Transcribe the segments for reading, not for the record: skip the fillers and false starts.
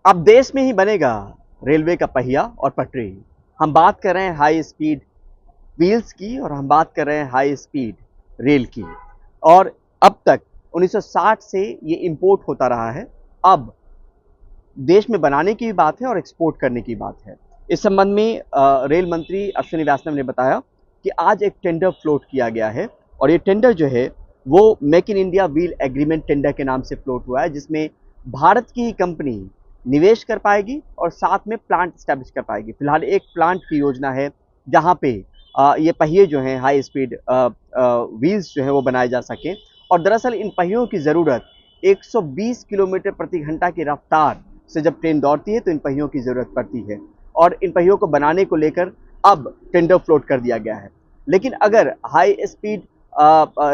अब देश में ही बनेगा रेलवे का पहिया और पटरी। हम बात कर रहे हैं हाई स्पीड व्हील्स की और हम बात कर रहे हैं हाई स्पीड रेल की। और अब तक 1960 से ये इंपोर्ट होता रहा है। अब देश में बनाने की भी बात है और एक्सपोर्ट करने की बात है। इस संबंध में रेल मंत्री अश्विनी वैष्णव ने बताया कि आज एक टेंडर फ्लोट किया गया है और ये टेंडर जो है वो make in India wheel agreement tender के नाम से फ्लोट हुआ है, जिसमें भारत की ही कंपनी निवेश कर पाएगी और साथ में प्लांट स्टैब्लिश कर पाएगी। फिलहाल एक प्लांट की योजना है जहाँ पे ये पहिए जो हैं हाई स्पीड व्हील्स जो हैं वो बनाए जा सकें। और दरअसल इन पहियों की ज़रूरत 120 किलोमीटर प्रति घंटा की रफ्तार से जब ट्रेन दौड़ती है तो इन पहियों की ज़रूरत पड़ती है और इन पहियों को बनाने को लेकर अब टेंडर फ्लोट कर दिया गया है। लेकिन अगर हाई स्पीड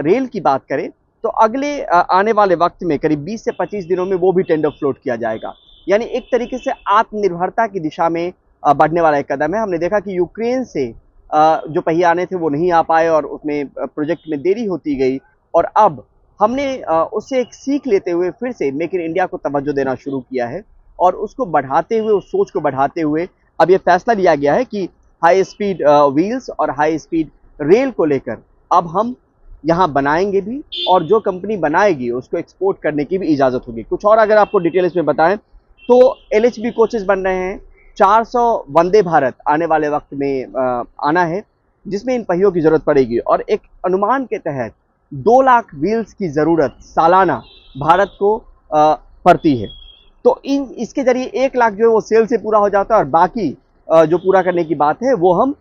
रेल की बात करें तो अगले आने वाले वक्त में करीब 20 से 25 दिनों में वो भी टेंडर फ्लोट किया जाएगा। यानी एक तरीके से आत्मनिर्भरता की दिशा में बढ़ने वाला एक कदम है। हमने देखा कि यूक्रेन से जो पहिए आने थे वो नहीं आ पाए और उसमें प्रोजेक्ट में देरी होती गई और अब हमने उससे एक सीख लेते हुए फिर से मेक इन इंडिया को तवज्जो देना शुरू किया है और उसको बढ़ाते हुए, उस सोच को बढ़ाते हुए अब ये फैसला लिया गया है कि हाई स्पीड व्हील्स और हाई स्पीड रेल को लेकर अब हम यहाँ बनाएंगे भी और जो कंपनी बनाएगी उसको एक्सपोर्ट करने की भी इजाज़त होगी। कुछ और अगर आपको डिटेल इसमें बताएं तो एलएचबी कोचेस बन रहे हैं। 400 वंदे भारत आने वाले वक्त में आना है जिसमें इन पहियों की ज़रूरत पड़ेगी और एक अनुमान के तहत 2 लाख व्हील्स की ज़रूरत सालाना भारत को पड़ती है। तो इसके जरिए 1 लाख जो है वो सेल से पूरा हो जाता है और बाकी जो पूरा करने की बात है वो हम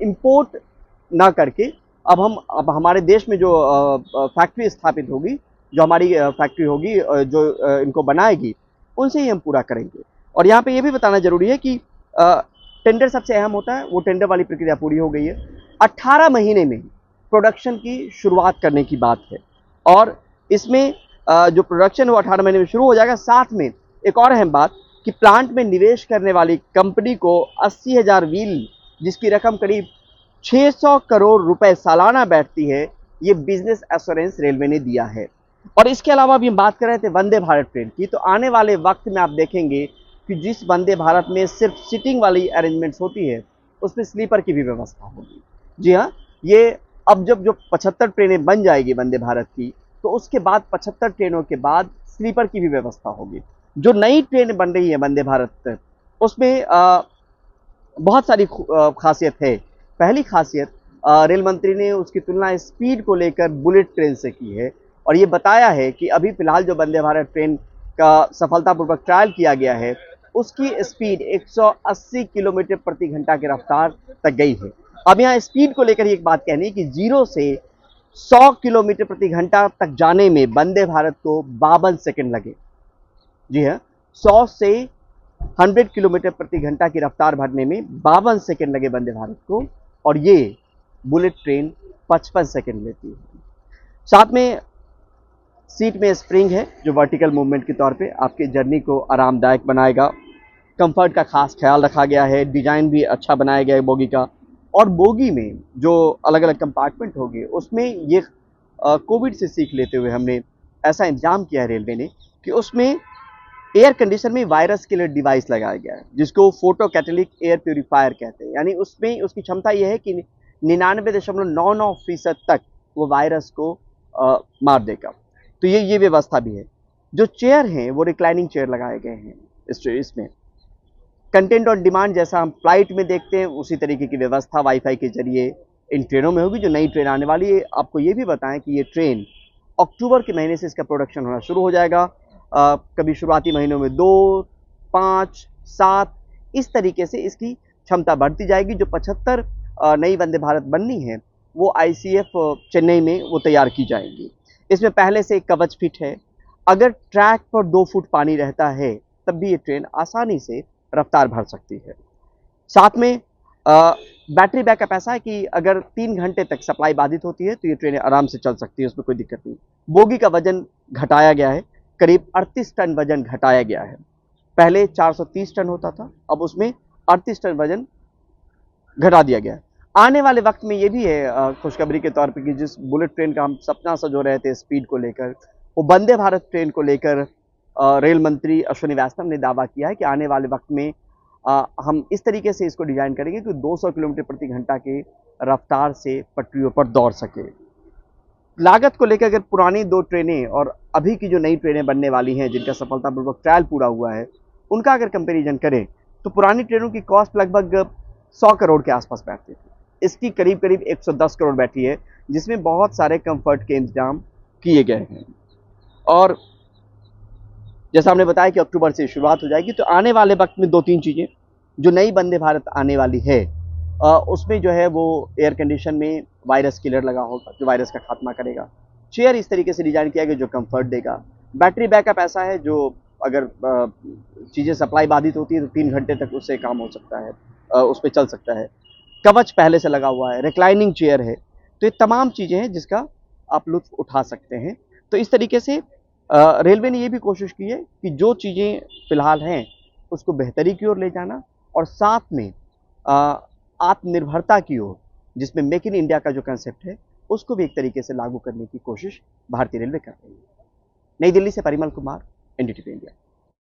इंपोर्ट ना करके अब हमारे देश में जो फैक्ट्री स्थापित होगी, जो हमारी फैक्ट्री होगी जो इनको बनाएगी, उनसे ही हम पूरा करेंगे। और यहाँ पे ये भी बताना ज़रूरी है कि टेंडर सबसे अहम होता है, वो टेंडर वाली प्रक्रिया पूरी हो गई है। 18 महीने में प्रोडक्शन की शुरुआत करने की बात है और इसमें जो प्रोडक्शन है वो 18 महीने में शुरू हो जाएगा। साथ में एक और अहम बात कि प्लांट में निवेश करने वाली कंपनी को 80,000 व्हील जिसकी रकम करीब 600 करोड़ रुपए सालाना बैठती है, ये बिजनेस एश्योरेंस रेलवे ने दिया है। और इसके अलावा भी हम बात कर रहे थे वंदे भारत ट्रेन की, तो आने वाले वक्त में आप देखेंगे कि जिस वंदे भारत में सिर्फ सिटिंग वाली अरेंजमेंट्स होती है उसमें स्लीपर की भी व्यवस्था होगी। जी हाँ, ये अब जब जो 75 ट्रेनें बन जाएगी वंदे भारत की तो उसके बाद 75 ट्रेनों के बाद स्लीपर की भी व्यवस्था होगी। जो नई ट्रेन बन रही है वंदे भारत उसमें बहुत सारी खासियत है। पहली खासियत रेल मंत्री ने उसकी तुलना स्पीड को लेकर बुलेट ट्रेन से की है और ये बताया है कि अभी फिलहाल जो वंदे भारत ट्रेन का सफलतापूर्वक ट्रायल किया गया है उसकी स्पीड 180 किलोमीटर प्रति घंटा की रफ्तार तक गई है। अब यहाँ स्पीड को लेकर एक बात कहनी कि 0 से 100 किलोमीटर प्रति घंटा तक जाने में वंदे भारत को 52 सेकंड लगे। जी हाँ, 100 से 100 किलोमीटर प्रति घंटा की रफ्तार भरने में 52 सेकंड लगे वंदे भारत को और ये बुलेट ट्रेन 55 सेकंड लेती है। साथ में सीट में स्प्रिंग है जो वर्टिकल मूवमेंट के तौर पे आपके जर्नी को आरामदायक बनाएगा। कंफर्ट का खास ख्याल रखा गया है, डिजाइन भी अच्छा बनाया गया है बोगी का और बोगी में जो अलग अलग कंपार्टमेंट होंगे उसमें ये कोविड से सीख लेते हुए हमने ऐसा इंतजाम किया है रेलवे ने कि उसमें एयर कंडीशन में वायरस के लिए डिवाइस लगाया गया है जिसको फोटो कैटेलिक एयर प्योरीफायर कहते हैं। यानी उसमें उसकी क्षमता यह है कि 99.99% तक वो वायरस को मार देगा। तो ये व्यवस्था भी है। जो चेयर हैं वो रिक्लाइनिंग चेयर लगाए गए हैं इसमें। कंटेंट ऑन डिमांड जैसा हम फ्लाइट में देखते हैं उसी तरीके की व्यवस्था वाईफाई के जरिए इन ट्रेनों में होगी। जो नई ट्रेन आने वाली है, आपको ये भी बताएं कि ये ट्रेन अक्टूबर के महीने से इसका प्रोडक्शन होना शुरू हो जाएगा। कभी शुरुआती महीनों में 2, 5, 7 इस तरीके से इसकी क्षमता बढ़ती जाएगी। जो 75 नई वंदे भारत बननी है वो आईसीएफ चेन्नई में वो तैयार की जाएंगी। इसमें पहले से एक कवच फिट है। अगर ट्रैक पर 2 फुट पानी रहता है तब भी ये ट्रेन आसानी से रफ्तार भर सकती है। साथ में बैटरी बैकअप ऐसा है कि अगर 3 घंटे तक सप्लाई बाधित होती है तो ये ट्रेनें आराम से चल सकती है, उसमें कोई दिक्कत नहीं। बोगी का वजन घटाया गया है, करीब 38 टन वजन घटाया गया है। पहले 430 टन होता था, अब उसमें 38 टन वजन घटा दिया गया है। आने वाले वक्त में ये भी है खुशखबरी के तौर पे कि जिस बुलेट ट्रेन का हम सपना सजो रहे थे स्पीड को लेकर, वो वंदे भारत ट्रेन को लेकर रेल मंत्री अश्विनी वैष्णव ने दावा किया है कि आने वाले वक्त में हम इस तरीके से इसको डिजाइन करेंगे कि 200 किलोमीटर प्रति घंटा के रफ्तार से पटरियों पर दौड़ सके। लागत को लेकर अगर पुरानी 2 ट्रेनें और अभी की जो नई ट्रेनें बनने वाली हैं, जिनका सफलतापूर्वक ट्रायल पूरा हुआ है, उनका अगर कंपैरिजन करें तो पुरानी ट्रेनों की कॉस्ट लगभग 100 करोड़ के आसपास बैठती थी। इसकी करीब करीब 110 करोड़ बैठी है, जिसमें बहुत सारे कंफर्ट के इंतजाम किए गए हैं। और जैसा हमने बताया कि अक्टूबर से शुरुआत हो जाएगी, तो आने वाले वक्त में 2-3 चीज़ें जो नई वंदे भारत आने वाली है, उसमें जो है वो एयर कंडीशन में वायरस किलर लगा होगा, जो वायरस का खात्मा करेगा। चेयर इस तरीके से डिजाइन किया गया जो कंफर्ट देगा। बैटरी बैकअप ऐसा है जो अगर चीज़ें सप्लाई बाधित होती है तो 3 घंटे तक उससे काम हो सकता है, उस पर चल सकता है। कवच पहले से लगा हुआ है, रिक्लाइनिंग चेयर है, तो ये तमाम चीज़ें हैं जिसका आप लुत्फ उठा सकते हैं। तो इस तरीके से रेलवे ने ये भी कोशिश की है कि जो चीज़ें फिलहाल हैं उसको बेहतरी की ओर ले जाना, और साथ में आत्मनिर्भरता की ओर, जिसमें मेक इन इंडिया का जो कंसेप्ट है उसको भी एक तरीके से लागू करने की कोशिश भारतीय रेलवे कर रही है। नई दिल्ली से परिमल कुमार, एनडीटीवी इंडिया।